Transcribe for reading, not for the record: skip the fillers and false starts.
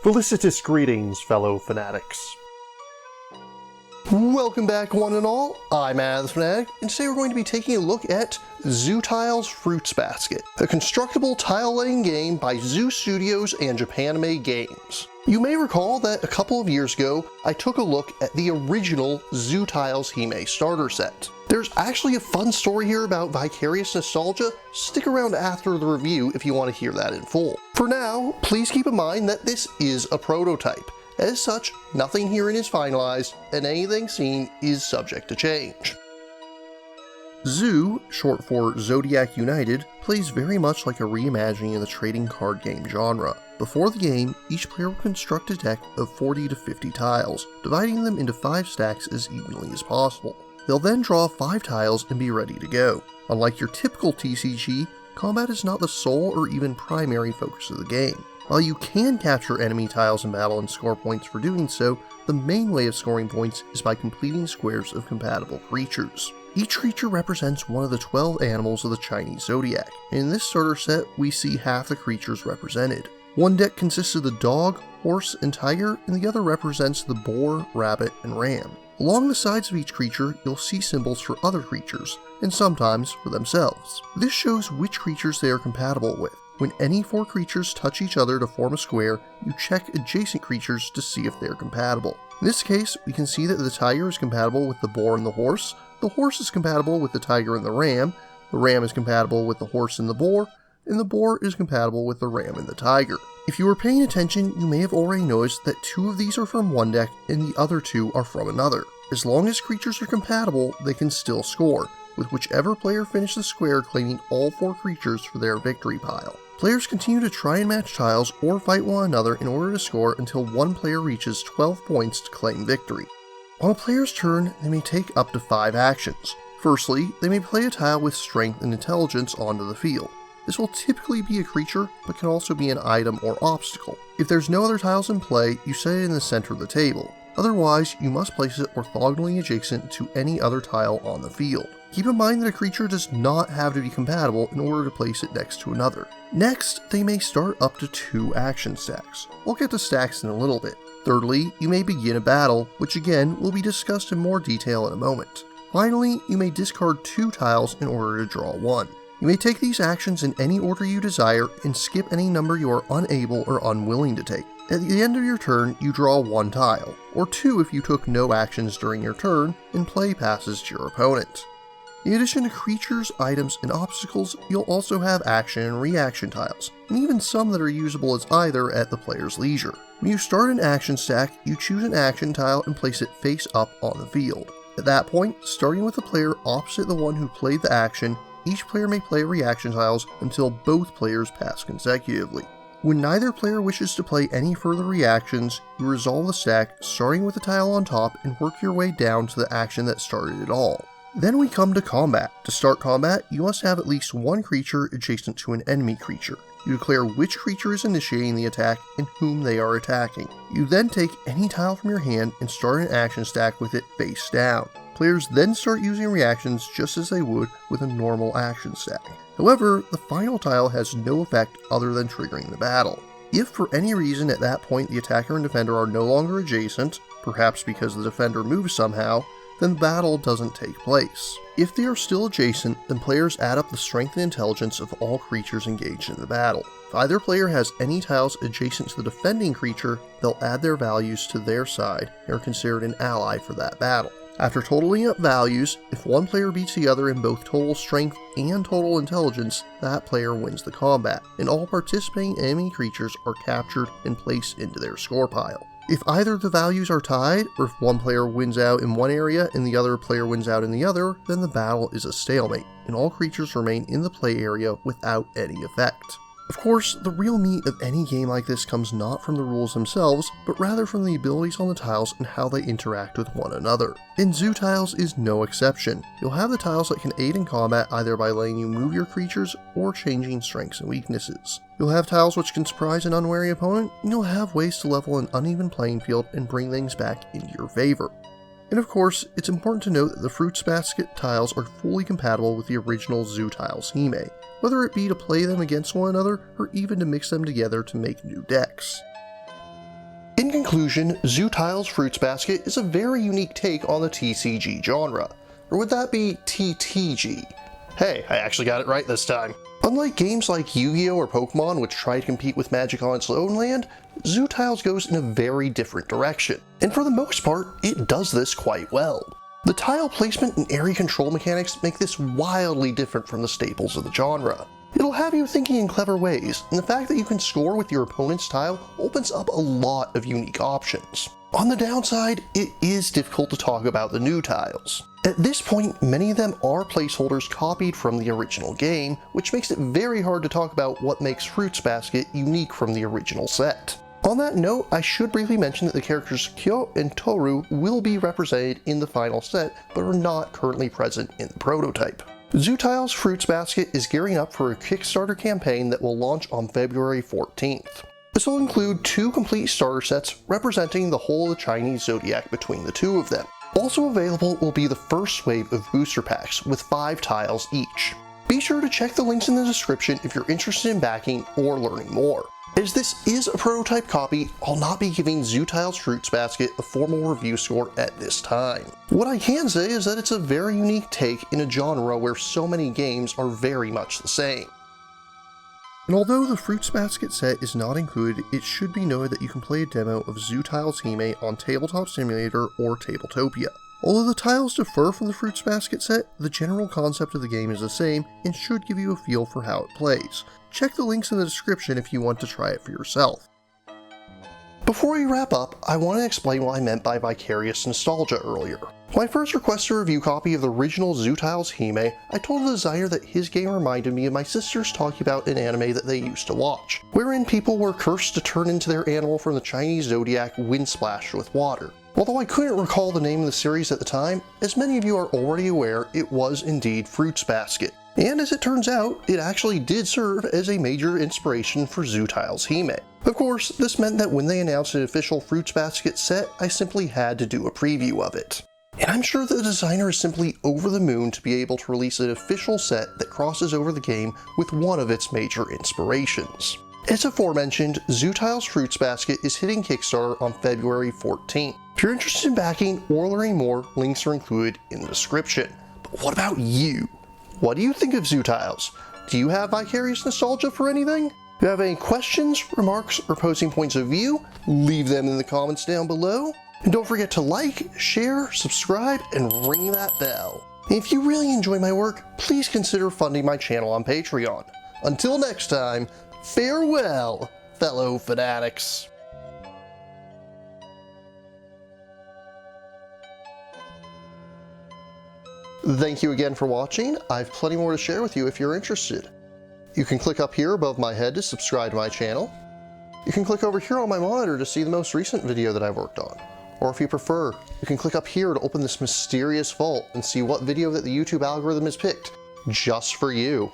Felicitous greetings, fellow fanatics. Welcome back, one and all. I'm the Fanatic, and today we're going to be taking a look at Zoo Tiles Fruits Basket, a constructible tile-laying game by Zoo Studios and Japanime games. You may recall that a couple of years ago, I took a look at the original Zoo Tiles Hime starter set. There's actually a fun story here about Vicarious nostalgia. Stick around after the review if you want to hear that in full. For now, please keep in mind that this is a prototype. As such, nothing herein is finalized, and anything seen is subject to change. Zoo, short for Zodiac United, plays very much like a reimagining of the trading card game genre. Before the game, each player will construct a deck of 40 to 50 tiles, dividing them into 5 stacks as evenly as possible. They'll then draw 5 tiles and be ready to go. Unlike your typical TCG, combat is not the sole or even primary focus of the game. While you can capture enemy tiles in battle and score points for doing so, the main way of scoring points is by completing squares of compatible creatures. Each creature represents one of the 12 animals of the Chinese Zodiac, and in this starter set we see half the creatures represented. One deck consists of the dog, horse, and tiger, and the other represents the boar, rabbit, and ram. Along the sides of each creature, you'll see symbols for other creatures, and sometimes for themselves. This shows which creatures they are compatible with. When any 4 creatures touch each other to form a square, you check adjacent creatures to see if they are compatible. In this case, we can see that the tiger is compatible with the boar and the horse is compatible with the tiger and the ram is compatible with the horse and the boar is compatible with the ram and the tiger. If you were paying attention, you may have already noticed that 2 of these are from one deck and the other 2 are from another. As long as creatures are compatible, they can still score, with whichever player finished the square claiming all 4 creatures for their victory pile. Players continue to try and match tiles or fight one another in order to score until one player reaches 12 points to claim victory. On a player's turn, they may take up to 5 actions. Firstly, they may play a tile with strength and intelligence onto the field. This will typically be a creature, but can also be an item or obstacle. If there's no other tiles in play, you set it in the center of the table. Otherwise, you must place it orthogonally adjacent to any other tile on the field. Keep in mind that a creature does not have to be compatible in order to place it next to another. Next, they may start up to 2 action stacks. We'll get to stacks in a little bit. Thirdly, you may begin a battle, which again will be discussed in more detail in a moment. Finally, you may discard 2 tiles in order to draw 1. You may take these actions in any order you desire and skip any number you are unable or unwilling to take. At the end of your turn, you draw 1 tile, or 2 if you took no actions during your turn, and play passes to your opponent. In addition to creatures, items, and obstacles, you'll also have action and reaction tiles, and even some that are usable as either at the player's leisure. When you start an action stack, you choose an action tile and place it face up on the field. At that point, starting with the player opposite the one who played the action, each player may play reaction tiles until both players pass consecutively. When neither player wishes to play any further reactions, you resolve the stack starting with the tile on top and work your way down to the action that started it all. Then we come to combat. To start combat, you must have at least 1 creature adjacent to an enemy creature. You declare which creature is initiating the attack and whom they are attacking. You then take any tile from your hand and start an action stack with it face down. Players then start using reactions just as they would with a normal action stack. However, the final tile has no effect other than triggering the battle. If for any reason at that point the attacker and defender are no longer adjacent, perhaps because the defender moves somehow, then the battle doesn't take place. If they are still adjacent, then players add up the strength and intelligence of all creatures engaged in the battle. If either player has any tiles adjacent to the defending creature, they'll add their values to their side and are considered an ally for that battle. After totaling up values, if one player beats the other in both total strength and total intelligence, that player wins the combat, and all participating enemy creatures are captured and placed into their score pile. If either of the values are tied, or if one player wins out in one area and the other player wins out in the other, then the battle is a stalemate, and all creatures remain in the play area without any effect. Of course, the real meat of any game like this comes not from the rules themselves, but rather from the abilities on the tiles and how they interact with one another. And Zoo Tiles is no exception. You'll have the tiles that can aid in combat either by letting you move your creatures or changing strengths and weaknesses. You'll have tiles which can surprise an unwary opponent, and you'll have ways to level an uneven playing field and bring things back into your favor. And of course, it's important to note that the Fruits Basket tiles are fully compatible with the original Zoo Tiles Hime, whether it be to play them against one another or even to mix them together to make new decks. In conclusion, Zoo Tiles Fruits Basket is a very unique take on the TCG genre. Or would that be TTG? Hey, I actually got it right this time. Unlike games like Yu-Gi-Oh! Or Pokemon, which try to compete with Magic on its own land, Zoo Tiles goes in a very different direction, and for the most part, it does this quite well. The tile placement and area control mechanics make this wildly different from the staples of the genre. It'll have you thinking in clever ways, and the fact that you can score with your opponent's tile opens up a lot of unique options. On the downside, it is difficult to talk about the new tiles. At this point, many of them are placeholders copied from the original game, which makes it very hard to talk about what makes Fruits Basket unique from the original set. On that note, I should briefly mention that the characters Kyo and Toru will be represented in the final set, but are not currently present in the prototype. Zoo Tiles Fruits Basket is gearing up for a Kickstarter campaign that will launch on February 14th. This will include 2 complete starter sets representing the whole of the Chinese Zodiac between the 2 of them. Also available will be the first wave of booster packs with 5 tiles each. Be sure to check the links in the description if you're interested in backing or learning more. As this is a prototype copy, I'll not be giving Zoo Tiles Fruits Basket a formal review score at this time. What I can say is that it's a very unique take in a genre where so many games are very much the same. And although the Fruits Basket set is not included, it should be noted that you can play a demo of Zoo Tiles Hime on Tabletop Simulator or Tabletopia. Although the tiles differ from the Fruits Basket set, the general concept of the game is the same and should give you a feel for how it plays. Check the links in the description if you want to try it for yourself. Before we wrap up, I want to explain what I meant by Vicarious nostalgia earlier. When I first requested a review copy of the original Zoo Tiles Hime, I told the designer that his game reminded me of my sisters talking about an anime that they used to watch, wherein people were cursed to turn into their animal from the Chinese Zodiac when splashed with water. Although I couldn't recall the name of the series at the time, as many of you are already aware, it was indeed Fruits Basket. And as it turns out, it actually did serve as a major inspiration for Zoo Tiles Hime. Of course, this meant that when they announced an official Fruits Basket set, I simply had to do a preview of it. And I'm sure that the designer is simply over the moon to be able to release an official set that crosses over the game with one of its major inspirations. As aforementioned, Zoo Tiles Fruits Basket is hitting Kickstarter on February 14th. If you're interested in backing or learning more, links are included in the description. But what about you? What do you think of Zoo Tiles? Do you have Vicarious nostalgia for anything? If you have any questions, remarks, or opposing points of view, leave them in the comments down below. And don't forget to like, share, subscribe, and ring that bell. And if you really enjoy my work, please consider funding my channel on Patreon. Until next time, farewell, fellow fanatics. Thank you again for watching. I have plenty more to share with you if you're interested. You can click up here above my head to subscribe to my channel. You can click over here on my monitor to see the most recent video that I've worked on. Or if you prefer, you can click up here to open this mysterious vault and see what video that the YouTube algorithm has picked just for you.